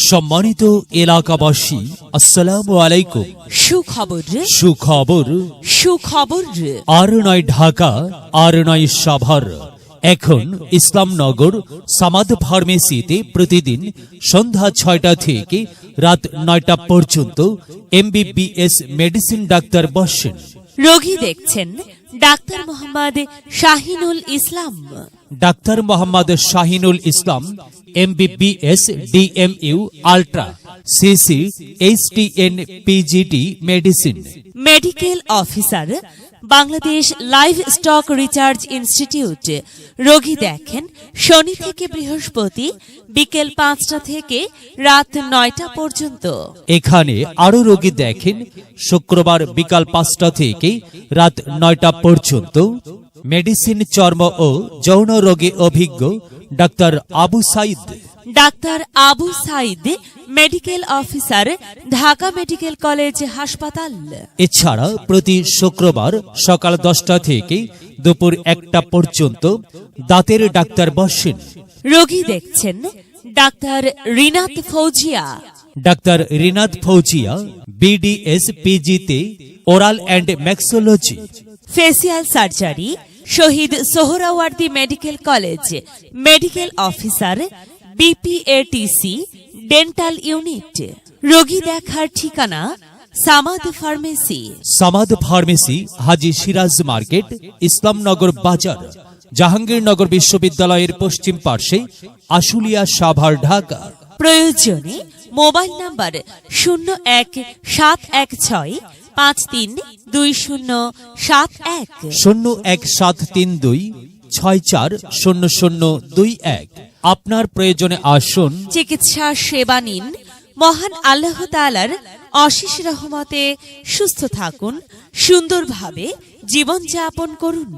সম্মানিত এলাকাবাসী, আসসালামু আলাইকুম। সুখবর আর নয় ঢাকা, আর নয় সাভার, এখন ইসলামনগর সামাদ ফার্মেসিতে প্রতিদিন সন্ধ্যা 6টা থেকে রাত 9টা পর্যন্ত MBBS মেডিসিন ডাক্তার বসেন। রোগী দেখছেন ডাক্তার মোহাম্মদ শাহিনুল ইসলাম। ডাক্তার মোহাম্মদ শাহিনুল ইসলাম MBBS DMU ultra CC HTN PGT medicine. Medical officer, Bangladesh live stock research institute. রোগী দেখেন শনি থেকে বৃহস্পতি বিকেল 5টা থেকে রাত 9টা পর্যন্ত। এখানে আরো রোগী দেখেন শুক্রবার বিকাল 5টা থেকে রাত 9টা পর্যন্ত। মেডিসিন, চর্ম ও যৌন রোগে অভিজ্ঞ doctor Abu Sayeed. Doctor Abu Sayeed medical officer, Dhaka medical college হাসপাতাল। এছাড়া প্রতি শুক্রবার সকাল 10টা থেকে দুপুর 1টা পর্যন্ত দাঁতের ডাক্তার বসেন। রোগী দেখছেন doctor Rinat Fauzia. Doctor Rinat Fauzia BDS PGতে oral and maxology. Facial surgery, Shahid Suhrawardy medical college. Medical officer BPATC dental unit. রোগী দেখার ঠিকানা Samad pharmacy. Samad pharmacy, Haji Siraj market, Islamnagar বাজার, জাহাঙ্গীরনগর বিশ্ববিদ্যালয়ের পশ্চিম পার্শ্বে, আশুলিয়া, সাভার, ঢাকা। প্রয়োজনে মোবাইল নাম্বার 01735320071 01732640021। আপনার প্রয়োজনে আসুন, চিকিৎসা সেবা নিন। মহান আল্লাহ তাআলার অশেষ রহমতে সুস্থ থাকুন, সুন্দরভাবে জীবনযাপন করুন।